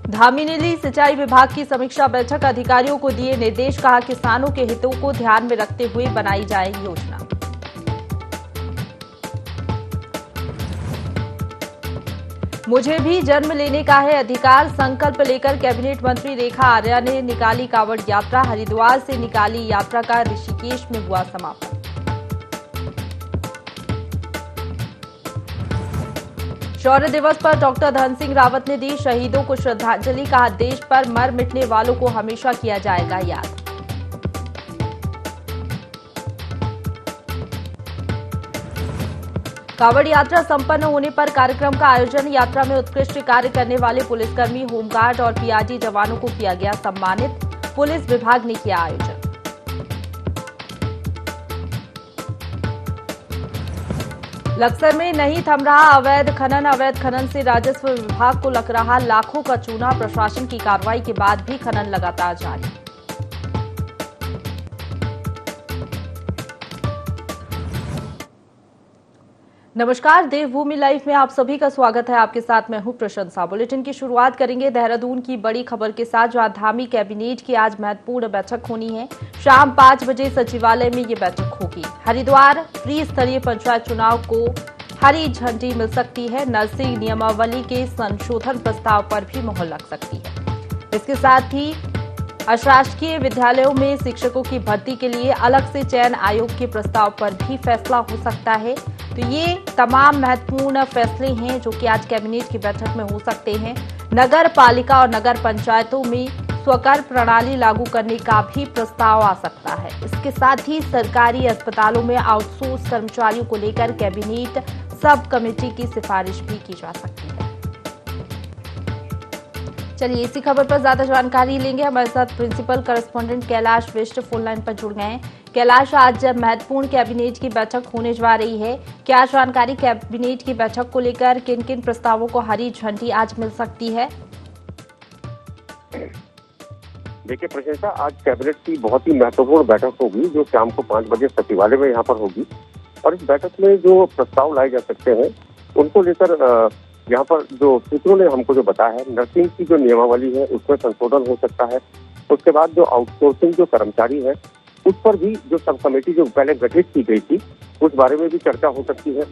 धामीनेली सिंचाई विभाग की समीक्षा बैठक, अधिकारियों को दिए निर्देश, कहा किसानों के हितों को ध्यान में रखते हुए बनाई जाए योजना। मुझे भी जन्म लेने का है अधिकार, संकल्प लेकर कैबिनेट मंत्री रेखा आर्या ने निकाली कांवड़ यात्रा, हरिद्वार से निकाली यात्रा का ऋषिकेश में हुआ समापन। शौर्य दिवस पर डॉक्टर धन सिंह रावत ने दी शहीदों को श्रद्धांजलि, कहा देश पर मर मिटने वालों को हमेशा किया जाएगा याद। कांवड़ यात्रा संपन्न होने पर कार्यक्रम का आयोजन, यात्रा में उत्कृष्ट कार्य करने वाले पुलिसकर्मी, होमगार्ड और पीआरजी जवानों को किया गया सम्मानित, पुलिस विभाग ने किया आयोजन। लक्सर में नहीं थम रहा अवैध खनन से राजस्व विभाग को लग रहा लाखों का चूना, प्रशासन की कार्रवाई के बाद भी खनन लगातार जारी। नमस्कार, देवभूमि लाइव में आप सभी का स्वागत है। आपके साथ मैं हूं प्रशंसा। बुलेटिन की शुरुआत करेंगे देहरादून की बड़ी खबर के साथ, जहां धामी कैबिनेट की आज महत्वपूर्ण बैठक होनी है। शाम 5 बजे सचिवालय में ये बैठक होगी। हरिद्वार त्रिस्तरीय पंचायत चुनाव को हरी झंडी मिल सकती है। नर्सिंग नियमावली के संशोधन प्रस्ताव पर भी मुहर लग सकती है। इसके साथ ही अशासकीय विद्यालयों में शिक्षकों की भर्ती के लिए अलग से चयन आयोग के प्रस्ताव पर भी फैसला हो सकता है। तो ये तमाम महत्वपूर्ण फैसले हैं जो कि आज कैबिनेट की बैठक में हो सकते हैं। नगर पालिका और नगर पंचायतों में स्वकर प्रणाली लागू करने का भी प्रस्ताव आ सकता है। इसके साथ ही सरकारी अस्पतालों में आउटसोर्स कर्मचारियों को लेकर कैबिनेट सब कमेटी की सिफारिश भी की जा सकती है। चलिए इसी खबर पर ज्यादा जानकारी लेंगे। हमारे साथ principal correspondent Kailash Visht phone line पर जुड़ गए हैं। कैलाश, आज महत्वपूर्ण कैबिनेट की बैठक होने जा रही है, क्या जानकारी कैबिनेट की बैठक को लेकर, किन किन प्रस्तावों को हरी झंडी आज मिल सकती है? देखिए प्रशंसा, आज कैबिनेट की बहुत ही महत्वपूर्ण बैठक होगी जो शाम को 5 बजे सचिवालय में यहाँ पर होगी। और इस बैठक में जो प्रस्ताव लाए जा सकते हैं उनको लेकर यहाँ पर जो सूत्रों ने हमको जो बताया है, नर्सिंग की जो नियमावली है उसमें संशोधन हो सकता है। उसके बाद जो आउटसोर्सिंग जो कर्मचारी है उस पर भी जो सब कमेटी जो पहले गठित की गई थी उस बारे में भी चर्चा हो सकती है।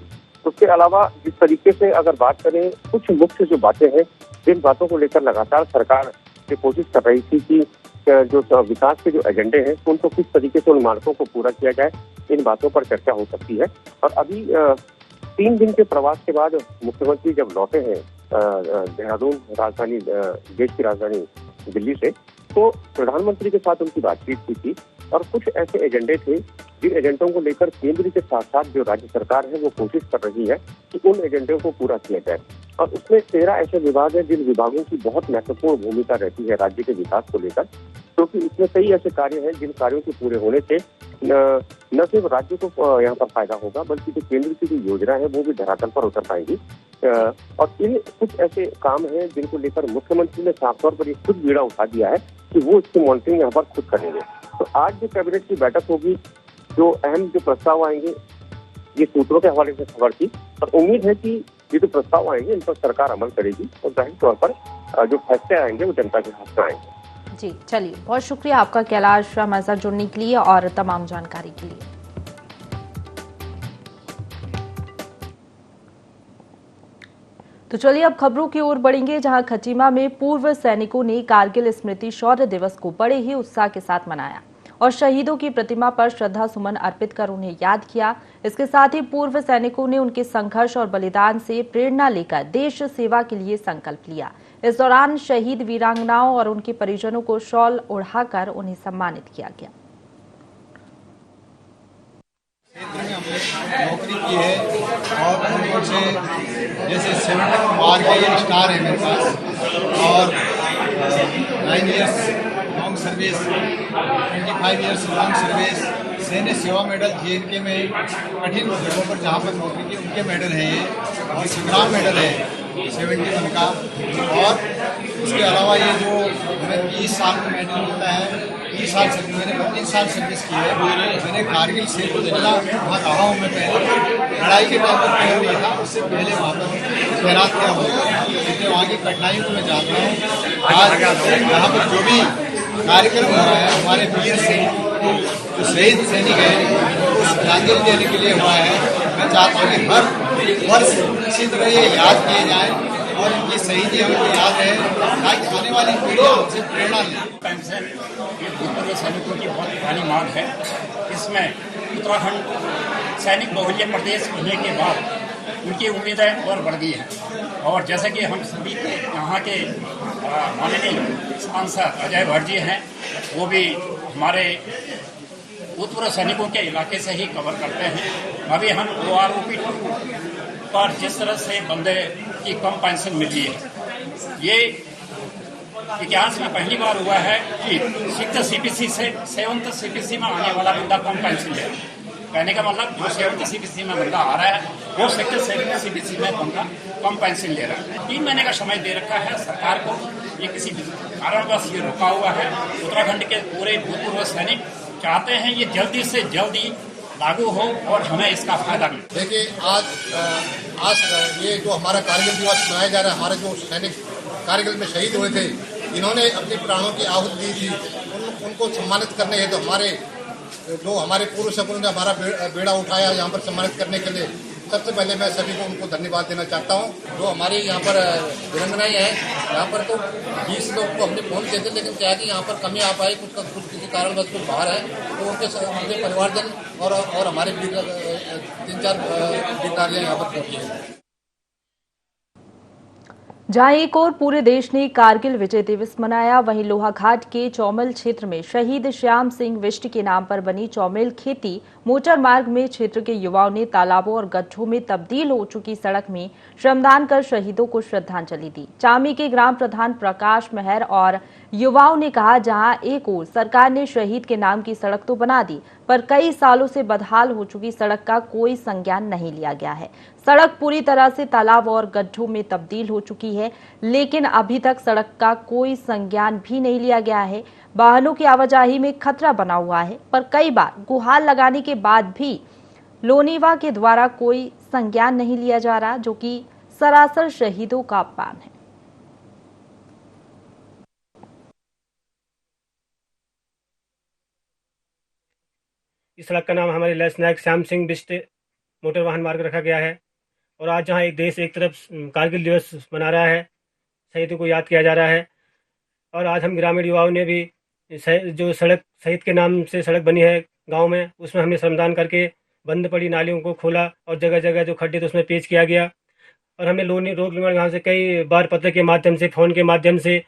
उसके अलावा जिस तरीके से अगर बात करें, कुछ मुख्य जो बातें हैं जिन बातों को लेकर लगातार सरकार ये कोशिश कर रही थी कि जो विकास के जो एजेंडे हैं उनको किस तरीके से उन मार्गों को पूरा किया जाए, इन बातों पर चर्चा हो सकती है। और अभी 3 दिन के प्रवास के बाद मुख्यमंत्री जब लौटे हैं देहरादून, राजधानी देश की राजधानी दिल्ली से, तो प्रधानमंत्री के साथ उनकी बातचीत हुई थी और कुछ ऐसे एजेंडे थे जिन एजेंडों को लेकर केंद्र के साथ साथ जो राज्य सरकार है वो कोशिश कर रही है कि उन एजेंडों को पूरा किया जाए। और उसमें 13 ऐसे विभाग हैं जिन विभागों की बहुत महत्वपूर्ण भूमिका रहती है राज्य के विकास को लेकर, क्योंकि इसमें कई ऐसे कार्य हैं जिन कार्यों के पूरे होने से न सिर्फ राज्य को यहाँ पर फायदा होगा बल्कि जो केंद्र की जो योजना है वो भी धरातल पर उतर पाएगी। और इन कुछ ऐसे काम हैं जिनको लेकर मुख्यमंत्री ने साफ तौर पर खुद बीड़ा उठा दिया है कि वो इसकी मॉनिटरिंग यहाँ पर खुद करेंगे। तो आज जो कैबिनेट की बैठक होगी, जो अहम जो प्रस्ताव आएंगे, ये सूत्रों के हवाले से खबर थी और उम्मीद है कि ये जो प्रस्ताव आएंगे इन पर सरकार अमल करेगी और जाहिर तौर पर जो फैसले आएंगे वो जनता के हाथ में आएंगे। जी चलिए, बहुत शुक्रिया आपका कैलाश हमारे साथ जुड़ने के लिए और तमाम जानकारी के लिए। तो चलिए अब खबरों की ओर बढ़ेंगे, जहां खटीमा में पूर्व सैनिकों ने कारगिल स्मृति शौर्य दिवस को बड़े ही उत्साह के साथ मनाया और शहीदों की प्रतिमा पर श्रद्धा सुमन अर्पित कर उन्हें याद किया। इसके साथ ही पूर्व सैनिकों ने उनके संघर्ष और बलिदान से प्रेरणा लेकर देश सेवा के लिए संकल्प लिया। इस दौरान शहीद वीरांगनाओं और उनके परिजनों को शॉल ओढ़ाकर उन्हें सम्मानित किया गया। नौकरी की है और उनको से जैसे 7 वार के स्टार है मेरे पास और 9 years long service, 25 years long service, सैन्य सेवा मेडल JNK में कठिन जगहों पर जहाँ पर नौकरी की उनके मेडल हैं ये, और संग्राम मेडल है 71 का। और उसके अलावा ये जो हमें 20 साल में मेडल मिलता है, 20 साल सर्विस, मैंने 25 साल सर्विस की है। मैंने कारगिल से जितना वहाँ रहा हूँ मैं पहले, लड़ाई के टाइम पर तैयार नहीं था, उससे पहले वहाँ पर तैनात किया हुआ था। इसलिए वहाँ की कठिनाइयों को मैं जानता हूँ। आज यहाँ पर जो भी कार्यक्रम हो रहा है, हमारे वीर सैनिक जो शहीद सैनिक है उनको श्रद्धांजलि देने के लिए हुआ है। मैं चाहता हूँ कि हर वर्ष इसी तरह ये याद किए जाए और इनकी शहीदी हमको याद रहे, ताकि आने वाली पीढ़ियाँ हमसे प्रेरणा लें। पेंशन ये भूतपूर्व सैनिकों की बहुत पुरानी मांग है। इसमें उत्तराखंड सैनिक बहुल्य प्रदेश होने के बाद उनकी उम्मीदें और बढ़ गई हैं। और जैसे कि हम सभी के यहाँ के माननीय सांसद अजय भट्ट जी हैं, वो भी हमारे भूतपूर्व सैनिकों के इलाके से ही कवर करते हैं। अभी हम OROP पर जिस तरह से बंदे की कम पेंशन मिली है, ये इतिहास में पहली बार हुआ है कि 6th CPC से 7th CPC में आने वाला बंदा कम पेंशन ले रहा है। कहने का मतलब जो 7th CPC में बंदा आ रहा है वो 6th CPC में बंदा कम पेंशन ले रहा है। 3 महीने का समय दे रखा है सरकार को। ये किसी कारणवश ये रुका हुआ है। उत्तराखंड के पूरे भूतपूर्व सैनिक चाहते हैं ये जल्दी से जल्दी लागू हो और हमें इसका फायदा मिले। देखिए आज ये जो हमारा कारगिल दिवस मनाया जा रहा है, हमारे जो सैनिक कारगिल में शहीद हुए थे, इन्होंने अपने प्राणों की आहुति दी थी, उनको सम्मानित करने हेतु हमारे पूर्व सपूतों ने हमारा बेड़ा उठाया यहाँ पर सम्मानित करने के लिए। सबसे पहले मैं सभी को उनको धन्यवाद देना चाहता हूँ। जो हमारी यहाँ पर वीरांगनाएं हैं, यहाँ पर तो 20 लोग को हमने फोन किए थे, लेकिन क्या है कि यहाँ पर कमी आ पाई, कुछ किसी कारणवश कुछ बाहर है, तो उनके परिवारजन और हमारे 3-4 वीर नारियाँ यहाँ पर पहुँची हैं। जहां एक और पूरे देश ने कारगिल विजय दिवस मनाया, वहीं लोहाघाट के चौमेल क्षेत्र में शहीद श्याम सिंह बिष्ट के नाम पर बनी चौमेल खेती मोटर मार्ग में क्षेत्र के युवाओं ने तालाबों और गड्ढों में तब्दील हो चुकी सड़क में श्रमदान कर शहीदों को श्रद्धांजलि दी। चामी के ग्राम प्रधान प्रकाश मेहर और युवाओं ने कहा, जहां एक ओर सरकार ने शहीद के नाम की सड़क तो बना दी, पर कई सालों से बदहाल हो चुकी सड़क का कोई संज्ञान नहीं लिया गया है। सड़क पूरी तरह से तालाब और गड्ढों में तब्दील हो चुकी है, लेकिन अभी तक सड़क का कोई संज्ञान भी नहीं लिया गया है। वाहनों की आवाजाही में खतरा बना हुआ है, पर कई बार गुहार लगाने के बाद भी लोनीवा के द्वारा कोई संज्ञान नहीं लिया जा रहा, जो कि सरासर शहीदों का अपमान है। इस सड़क का नाम हमारे लैंस नायक श्याम सिंह बिष्ट मोटर वाहन मार्ग रखा गया है। और आज जहां एक देश एक तरफ कारगिल दिवस मना रहा है, शहीदों को याद किया जा रहा है, और आज हम ग्रामीण युवाओं ने भी जो सड़क शहीद के नाम से सड़क बनी है गांव में, उसमें हमने श्रमदान करके बंद पड़ी नालियों को खोला और जगह जगह जो खड्डे थे उसमें पेच किया गया। और हमने रोड निर्माण विभाग से कई बार पत्र के माध्यम से, फ़ोन के माध्यम से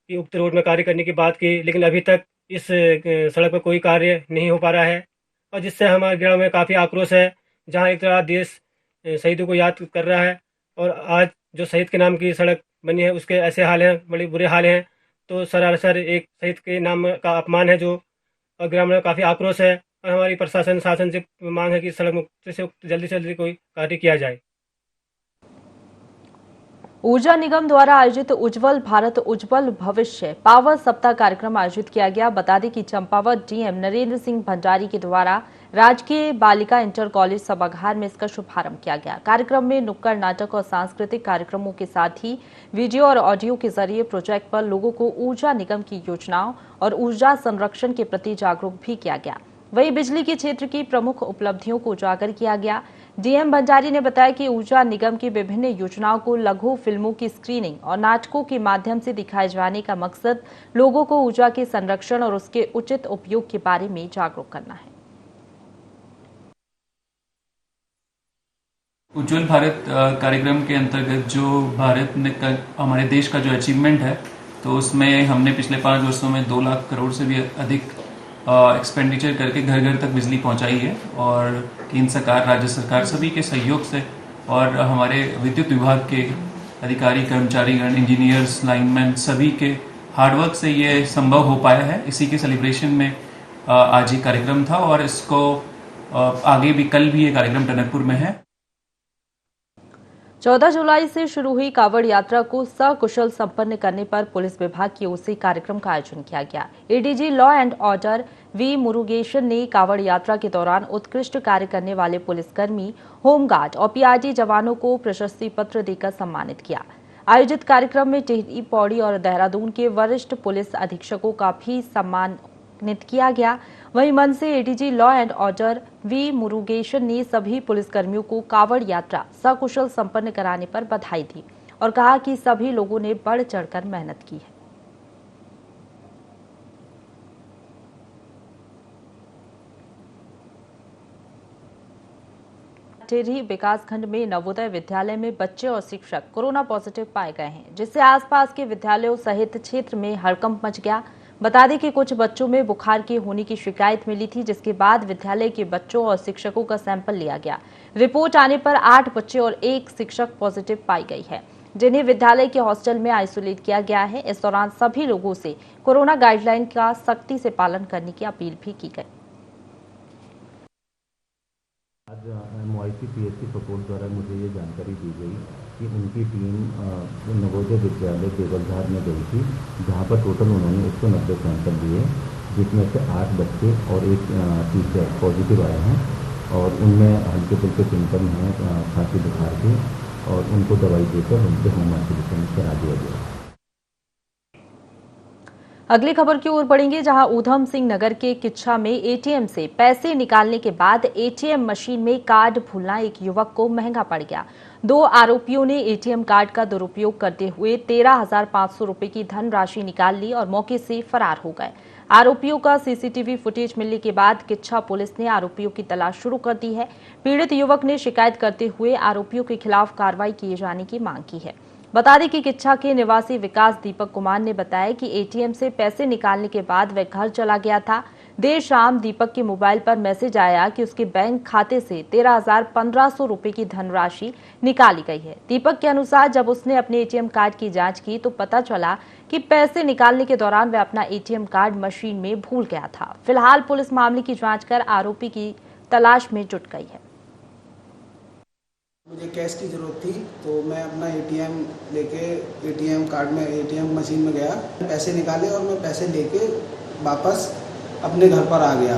उक्त रोड में कार्य करने की बात की, लेकिन अभी तक इस सड़क पर कोई कार्य नहीं हो पा रहा है, और जिससे हमारे ग्राम में काफ़ी आक्रोश है। जहाँ एक तरह देश शहीदों को याद कर रहा है और आज जो शहीद के नाम की सड़क बनी है उसके ऐसे हाल हैं, बड़े बुरे हाल हैं, तो सरासर एक शहीद के नाम का अपमान है जो, और ग्राम में काफ़ी आक्रोश है। और हमारी प्रशासन शासन से मांग है कि सड़क मुक्त से जल्दी से जल्दी कोई कार्य किया जाए। ऊर्जा निगम द्वारा आयोजित उज्जवल भारत उज्जवल भविष्य पावर सप्ताह कार्यक्रम आयोजित किया गया। बता दें कि चंपावत डीएम नरेंद्र सिंह भंडारी के द्वारा राजकीय बालिका इंटर कॉलेज सभागार में इसका शुभारंभ किया गया। कार्यक्रम में नुक्कड़ नाटक और सांस्कृतिक कार्यक्रमों के साथ ही वीडियो और ऑडियो के जरिए प्रोजेक्ट पर लोगों को ऊर्जा निगम की योजनाओं और ऊर्जा संरक्षण के प्रति जागरूक भी किया गया। वहीं बिजली के क्षेत्र की प्रमुख उपलब्धियों को उजागर किया गया। डीएम भंडारी ने बताया कि ऊर्जा निगम की विभिन्न योजनाओं को लघु फिल्मों की स्क्रीनिंग और नाटकों के माध्यम से दिखाए जाने का मकसद लोगों को ऊर्जा के संरक्षण और उसके उचित उपयोग के बारे में जागरूक करना है। उज्जवल भारत कार्यक्रम के अंतर्गत जो भारत में हमारे देश का जो अचीवमेंट है, तो उसमें हमने पिछले 5 वर्षों में 2 लाख करोड़ से भी अधिक एक्सपेंडिचर करके घर घर तक बिजली पहुंचाई है। और केंद्र सरकार, राज्य सरकार सभी के सहयोग से और हमारे विद्युत विभाग के अधिकारी, कर्मचारीगण, इंजीनियर्स, लाइनमैन सभी के हार्डवर्क से ये संभव हो पाया है। इसी के सेलिब्रेशन में आज ये कार्यक्रम था और इसको आगे भी, कल भी ये कार्यक्रम टनकपुर में है। 14 जुलाई से शुरू हुई कांवड़ यात्रा को सकुशल संपन्न करने पर पुलिस विभाग की ओर से कार्यक्रम का आयोजन किया गया। ADG law and order V Murugesan ने कांवड़ यात्रा के दौरान उत्कृष्ट कार्य करने वाले पुलिसकर्मी, होमगार्ड और पीआरडी जवानों को प्रशस्ति पत्र देकर सम्मानित किया। आयोजित कार्यक्रम में टिहरी, पौड़ी और देहरादून के वरिष्ठ पुलिस अधीक्षकों का भी सम्मानित किया गया। वहीं मन से ADG law and order V Murugesan ने सभी पुलिसकर्मियों को कांवड़ यात्रा सकुशल संपन्न कराने पर बधाई दी और कहा कि सभी लोगों ने बढ़ चढ़कर मेहनत की है। टिहरी विकासखंड में नवोदय विद्यालय में बच्चे और शिक्षक कोरोना पॉजिटिव पाए गए हैं, जिससे आसपास के विद्यालयों सहित क्षेत्र में हड़कंप मच गया। बता दें कि कुछ बच्चों में बुखार के होने की शिकायत मिली थी, जिसके बाद विद्यालय के बच्चों और शिक्षकों का सैंपल लिया गया। रिपोर्ट आने पर 8 बच्चे और 1 शिक्षक पॉजिटिव पाई गई है, जिन्हें विद्यालय के हॉस्टल में आइसोलेट किया गया है। इस दौरान सभी लोगों से कोरोना गाइडलाइन का सख्ती से पालन करने की अपील भी की गई। आज MOIC PSC सपोर्ट द्वारा मुझे ये जानकारी दी गई कि उनकी टीम नवोदय विद्यालय देवलधार में गई थी, जहाँ पर टोटल उन्होंने 190 सैंपल लिए, जिसमें से 8 बच्चे और 1 टीचर पॉजिटिव आए हैं और उनमें हल्के फुल्के सिम्टम हैं खांसी बुखार के, और उनको दवाई देकर उनके होम आइसोलेशन करा दिया गया। अगली खबर की ओर बढ़ेंगे, जहां ऊधम सिंह नगर के किच्छा में एटीएम से पैसे निकालने के बाद एटीएम मशीन में कार्ड भूलना एक युवक को महंगा पड़ गया। 2 आरोपियों ने एटीएम कार्ड का दुरुपयोग करते हुए 13,500 रुपए की धनराशि निकाल ली और मौके से फरार हो गए। आरोपियों का सीसीटीवी फुटेज मिलने के बाद किच्छा पुलिस ने आरोपियों की तलाश शुरू कर दी है। पीड़ित युवक ने शिकायत करते हुए आरोपियों के खिलाफ कार्रवाई किए जाने की मांग की है। बता दें कि किच्छा के निवासी विकास दीपक कुमार ने बताया कि एटीएम से पैसे निकालने के बाद वह घर चला गया था। देर शाम दीपक के मोबाइल पर मैसेज आया कि उसके बैंक खाते से 13,1500 रुपए की धनराशि निकाली गई है। दीपक के अनुसार जब उसने अपने एटीएम कार्ड की जांच की तो पता चला कि पैसे निकालने के दौरान वह अपना एटीएम कार्ड मशीन में भूल गया था। फिलहाल पुलिस मामले की जांच कर आरोपी की तलाश में जुट गई है। मुझे कैश की ज़रूरत थी तो मैं अपना एटीएम लेके एटीएम कार्ड में एटीएम मशीन में गया, पैसे निकाले और मैं पैसे लेके वापस अपने घर पर आ गया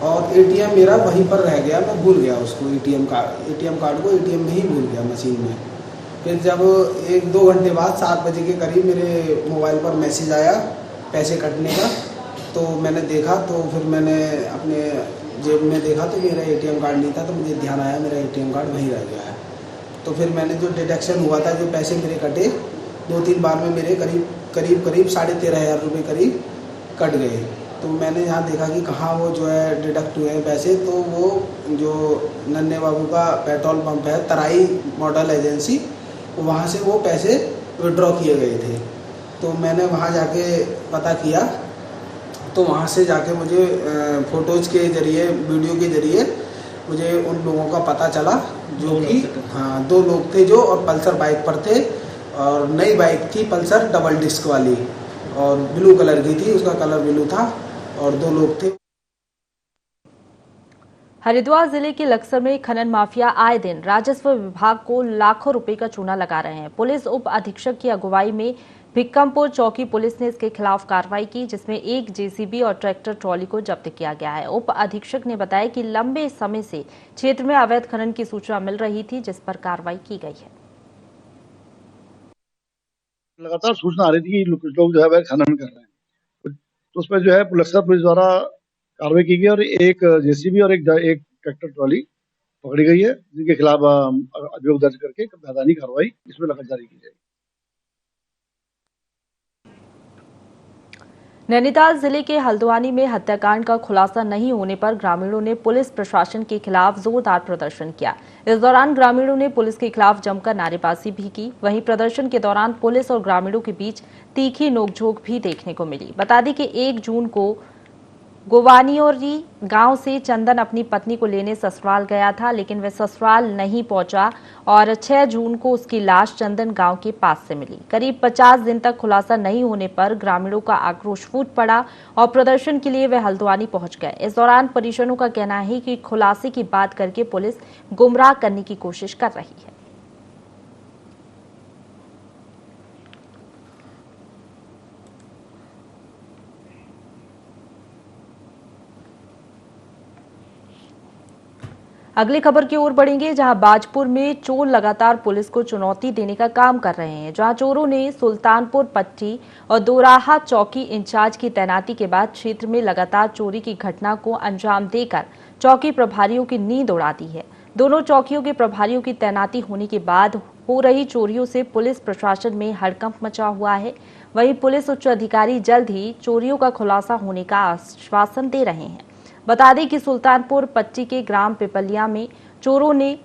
और एटीएम मेरा वहीं पर रह गया। मैं भूल गया उसको, एटीएम कार्ड को एटीएम में ही भूल गया मशीन में। फिर जब 1-2 घंटे बाद 7 बजे के करीब मेरे मोबाइल पर मैसेज आया पैसे कटने का, तो मैंने देखा तो फिर मैंने अपने जेब में देखा तो मेरा एटीएम कार्ड नहीं था, तो मुझे ध्यान आया मेरा एटीएम कार्ड वहीं रह गया है। तो फिर मैंने जो डिडक्शन हुआ था, जो पैसे मेरे कटे 2-3 बार में मेरे करीब 13,500 रुपये करीब कट गए। तो मैंने यहाँ देखा कि कहाँ वो जो है डिडक्ट हुए हैं पैसे, तो वो जो नन्हे बाबू का पेट्रोल पंप है तराई मॉडल एजेंसी, वहाँ से वो पैसे विड्रॉ किए गए थे। तो मैंने वहाँ जाके पता किया, तो वहाँ से जाके मुझे फ़ोटोज़ के ज़रिए, वीडियो के ज़रिए मुझे उन लोगों का पता चला, जो कि 2 लोग थे जो और पल्सर बाइक पर थे, और नई बाइक थी पल्सर डबल डिस्क वाली और ब्लू कलर की थी, उसका कलर ब्लू था, और 2 लोग थे। हरिद्वार जिले के लक्सर में खनन माफिया आए दिन राजस्व विभाग को लाखों रुपए का चूना लगा रहे हैं। पुलिस उप अधीक्षक की अगुवाई में भिक्कमपुर चौकी पुलिस ने इसके खिलाफ कार्रवाई की, जिसमें 1 जेसीबी और ट्रैक्टर ट्रॉली को जब्त किया गया है। उप अधीक्षक ने बताया कि लंबे समय से क्षेत्र में अवैध खनन की सूचना मिल रही थी, जिस पर कार्रवाई की गई है। लगातार सूचना आ रही थी कि कुछ लोग जो है वह खनन कर रहे हैं, तो उसमें जो है लक्सर पुलिस द्वारा कार्रवाई की गई और 1 जेसीबी और 1 ट्रैक्टर ट्रॉली पकड़ी गई है, जिनके खिलाफ अभियोग दर्ज करके मैदानी कार्रवाई इसमें लगातार जारी की जाएगी। नैनीताल जिले के हल्द्वानी में हत्याकांड का खुलासा नहीं होने पर ग्रामीणों ने पुलिस प्रशासन के खिलाफ जोरदार प्रदर्शन किया। इस दौरान ग्रामीणों ने पुलिस के खिलाफ जमकर नारेबाजी भी की। वहीं प्रदर्शन के दौरान पुलिस और ग्रामीणों के बीच तीखी नोकझोंक भी देखने को मिली। बता दें कि 1 जून को गोवानियोरी गांव से चंदन अपनी पत्नी को लेने ससुराल गया था, लेकिन वह ससुराल नहीं पहुंचा और 6 जून को उसकी लाश चंदन गांव के पास से मिली। करीब 50 दिन तक खुलासा नहीं होने पर ग्रामीणों का आक्रोश फूट पड़ा और प्रदर्शन के लिए वे हल्द्वानी पहुंच गए। इस दौरान परिजनों का कहना है कि खुलासे की बात करके पुलिस गुमराह करने की कोशिश कर रही है। अगली खबर की ओर बढ़ेंगे, जहां बाजपुर में चोर लगातार पुलिस को चुनौती देने का काम कर रहे हैं। जहां चोरों ने सुल्तानपुर पट्टी और दोराहा चौकी इंचार्ज की तैनाती के बाद क्षेत्र में लगातार चोरी की घटना को अंजाम देकर चौकी प्रभारियों की नींद उड़ा दी है। दोनों चौकियों के प्रभारियों की तैनाती होने के बाद हो रही चोरियों से पुलिस प्रशासन में हड़कंप मचा हुआ है। वहीं पुलिस उच्च अधिकारी जल्द ही चोरियों का खुलासा होने का आश्वासन दे रहे हैं। बता दें कि सुल्तानपुर पट्टी के ग्राम पिपलिया में चोरों ने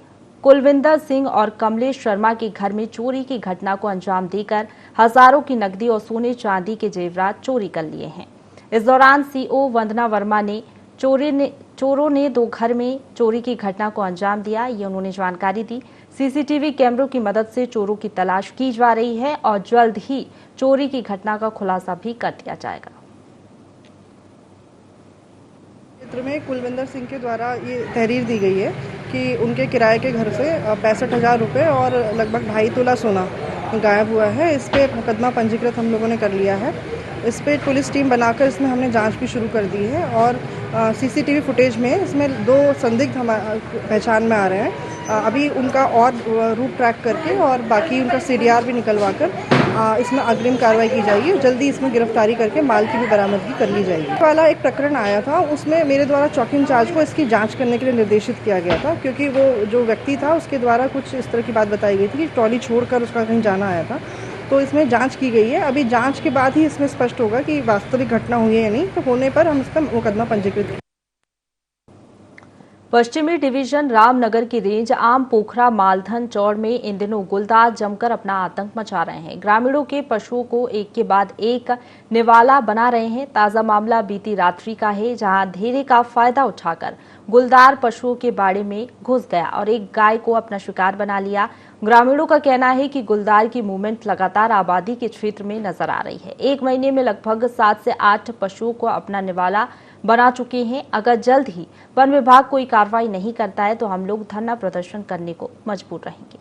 कुलविंदर सिंह और कमलेश शर्मा के घर में चोरी की घटना को अंजाम देकर हजारों की नकदी और सोने चांदी के जेवरात चोरी कर लिए हैं। इस दौरान सीओ वंदना वर्मा ने चोरों ने 2 घर में चोरी की घटना को अंजाम दिया, ये उन्होंने जानकारी दी। सीसीटीवी कैमरों की मदद से चोरों की तलाश की जा रही है और जल्द ही चोरी की घटना का खुलासा भी कर दिया जाएगा। क्षेत्र में कुलविंदर सिंह के द्वारा ये तहरीर दी गई है कि उनके किराए के घर से 65,000 रुपये और लगभग 2.5 तोला सोना गायब हुआ है। इस पे मुकदमा पंजीकृत हम लोगों ने कर लिया है। इस पे पुलिस टीम बनाकर इसमें हमने जांच भी शुरू कर दी है और सीसीटीवी फुटेज में इसमें 2 संदिग्ध पहचान में आ रहे हैं। अभी उनका और रूट ट्रैक करके और बाकी उनका सीडीआर भी निकलवा कर इसमें अग्रिम कार्रवाई की जाएगी। जल्दी इसमें गिरफ्तारी करके माल की भी बरामदगी कर ली जाएगी। वाला एक प्रकरण आया था, उसमें मेरे द्वारा चौकी इंचार्ज को इसकी जांच करने के लिए निर्देशित किया गया था, क्योंकि वो जो व्यक्ति था उसके द्वारा कुछ इस तरह की बात बताई गई थी कि ट्रॉली छोड़कर उसका कहीं जाना आया था। तो इसमें जांच की गई है। अभी जांच के बाद ही इसमें स्पष्ट होगा कि वास्तविक घटना हुई है या नहीं। तो होने पर हम इसका मुकदमा पंजीकृत। पश्चिमी डिवीजन रामनगर की रेंज आम पोखरा मालधन चौड़ में इन दिनों गुलदार जमकर अपना आतंक मचा रहे हैं। ग्रामीणों के पशुओं को एक के बाद एक निवाला बना रहे हैं। ताजा मामला बीती रात्रि का है, जहां अंधेरे का फायदा उठाकर गुलदार पशुओं के बाड़े में घुस गया और एक गाय को अपना शिकार बना लिया। ग्रामीणों का कहना है कि गुलदार की मूवमेंट लगातार आबादी के क्षेत्र में नजर आ रही है। 1 महीने में लगभग 7 से 8 पशुओं को अपना निवाला बना चुके हैं। अगर जल्द ही वन विभाग कोई कार्रवाई नहीं करता है तो हम लोग धरना प्रदर्शन करने को मजबूर रहेंगे।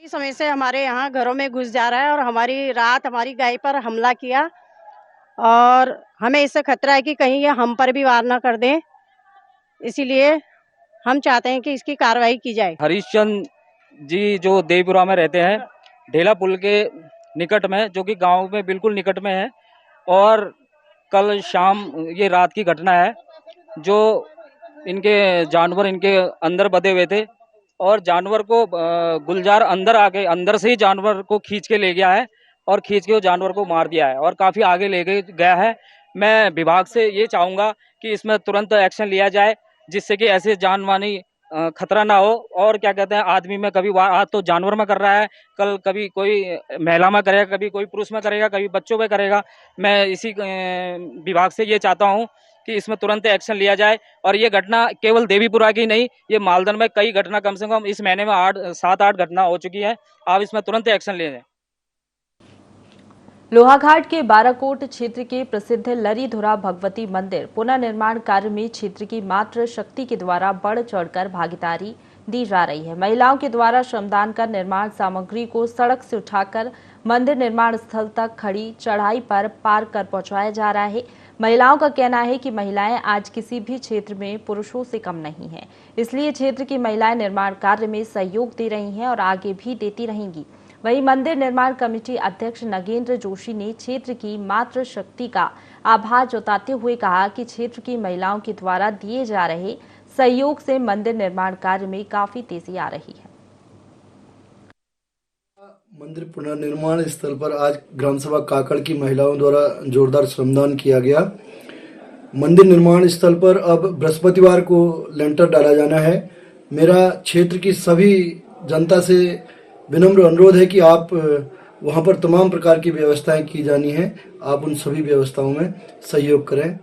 कई समय से हमारे यहाँ घरों में घुस जा रहा है और हमारी गाय पर हमला किया और हमें इससे खतरा है कि कहीं ये हम पर भी वार न कर दें। इसीलिए हम चाहते हैं कि इसकी कार्रवाई की जाए। हरीशचंद जी जो देवीपुरा में रहते हैं, ढेला पुल के निकट में, जो कि गांव में बिल्कुल निकट में है। और कल शाम ये रात की घटना है, जो इनके जानवर इनके अंदर बंधे हुए थे और जानवर को गुलजार अंदर से ही जानवर को खींच के ले गया है और खींच के वो जानवर को मार दिया है और काफी आगे ले गया है। मैं विभाग से ये चाहूंगा कि इसमें तुरंत एक्शन लिया जाए, जिससे कि ऐसे जानमानी खतरा ना हो। और क्या कहते हैं, आदमी में कभी आज तो जानवर में कर रहा है, कल कभी कोई महिला में करेगा, कभी कोई पुरुष में करेगा, कभी बच्चों में करेगा। मैं इसी विभाग से ये चाहता हूँ कि इसमें तुरंत एक्शन लिया जाए। और ये घटना केवल देवीपुरा की नहीं, ये मालदन में कई घटना कम से कम इस महीने में 7-8 घटना हो चुकी है। आप इसमें तुरंत एक्शन ले जाए। लोहाघाट के बाराकोट क्षेत्र के प्रसिद्ध लरीधुरा भगवती मंदिर पुनर्निर्माण कार्य में क्षेत्र की मातृ शक्ति के द्वारा बढ़ चढ़कर भागीदारी दी जा रही है। महिलाओं के द्वारा श्रमदान कर निर्माण सामग्री को सड़क से उठाकर मंदिर निर्माण स्थल तक खड़ी चढ़ाई पर पार कर पहुंचाया जा रहा है। महिलाओं का कहना है कि महिलाएं आज किसी भी क्षेत्र में पुरुषों से कम नहीं हैं, इसलिए क्षेत्र की महिलाएं निर्माण कार्य में सहयोग दे रही हैं और आगे भी देती रहेंगी। वहीं मंदिर निर्माण कमेटी अध्यक्ष नगेंद्र जोशी ने क्षेत्र की मातृ शक्ति का आभार जताते हुए कहा कि क्षेत्र की महिलाओं के द्वारा दिए जा रहे सहयोग से मंदिर निर्माण कार्य में काफी तेजी आ रही है। मंदिर पुनर्निर्माण स्थल पर आज ग्राम सभा काकड़ की महिलाओं द्वारा जोरदार श्रमदान किया गया। मंदिर निर्माण स्थल पर अब बृहस्पतिवार को लेंटर डाला जाना है। मेरा क्षेत्र की सभी जनता से विनम्र अनुरोध है कि आप वहां पर तमाम प्रकार की व्यवस्थाएं की जानी है, आप उन सभी व्यवस्थाओं में सहयोग करें।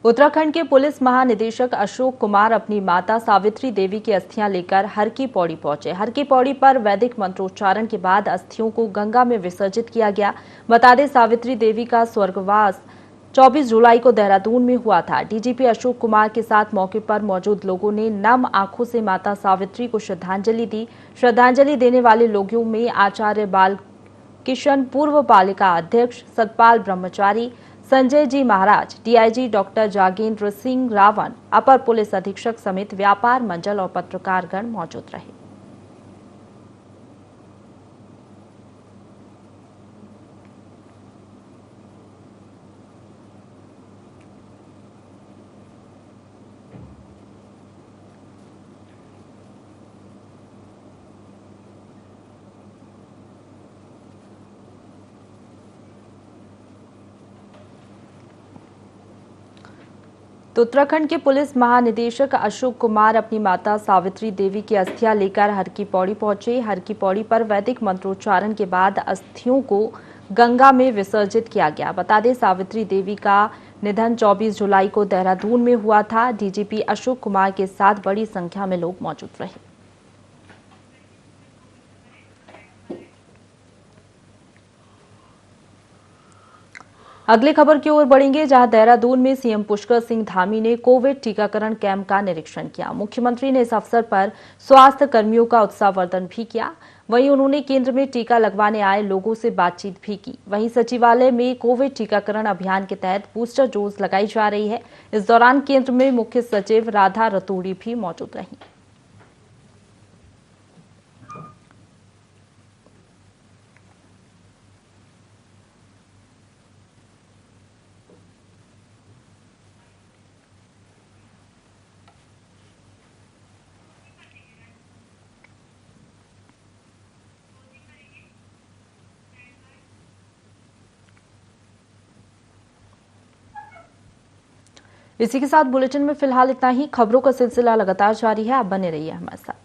उत्तराखंड के पुलिस महानिदेशक अशोक कुमार अपनी माता सावित्री देवी की अस्थियां लेकर हर की पौड़ी पहुंचे। हर की पौड़ी पर वैदिक मंत्रोच्चारण के बाद अस्थियों को गंगा में विसर्जित किया गया। बता दें, सावित्री देवी का स्वर्गवास 24 जुलाई को देहरादून में हुआ था। डीजीपी अशोक कुमार के साथ मौके पर मौजूद लोगों ने नम आंखों से माता सावित्री को श्रद्धांजलि दी। श्रद्धांजलि देने वाले लोगों में आचार्य बाल किशन, पूर्व पालिका अध्यक्ष सतपाल ब्रह्मचारी, संजय जी महाराज, डीआईजी डॉक्टर जागेंद्र सिंह रावण, अपर पुलिस अधीक्षक समेत व्यापार मंडल और पत्रकारगण मौजूद रहे। तो उत्तराखंड के पुलिस महानिदेशक अशोक कुमार अपनी माता सावित्री देवी की अस्थियां लेकर हर की पौड़ी पहुंचे। हर की पौड़ी पर वैदिक मंत्रोच्चारण के बाद अस्थियों को गंगा में विसर्जित किया गया। बता दें, सावित्री देवी का निधन 24 जुलाई को देहरादून में हुआ था। डीजीपी अशोक कुमार के साथ बड़ी संख्या में लोग मौजूद रहे। अगली खबर की ओर बढ़ेंगे, जहां देहरादून में सीएम पुष्कर सिंह धामी ने कोविड टीकाकरण कैंप का निरीक्षण किया। मुख्यमंत्री ने इस अवसर पर स्वास्थ्य कर्मियों का उत्साहवर्धन भी किया। वहीं उन्होंने केंद्र में टीका लगवाने आए लोगों से बातचीत भी की। वहीं सचिवालय में कोविड टीकाकरण अभियान के तहत बूस्टर डोज लगाई जा रही है। इस दौरान केंद्र में मुख्य सचिव राधा रतूड़ी भी मौजूद रही। इसी के साथ बुलेटिन में फिलहाल इतना ही। खबरों का सिलसिला लगातार जारी है, आप बने रहिए हमारे साथ।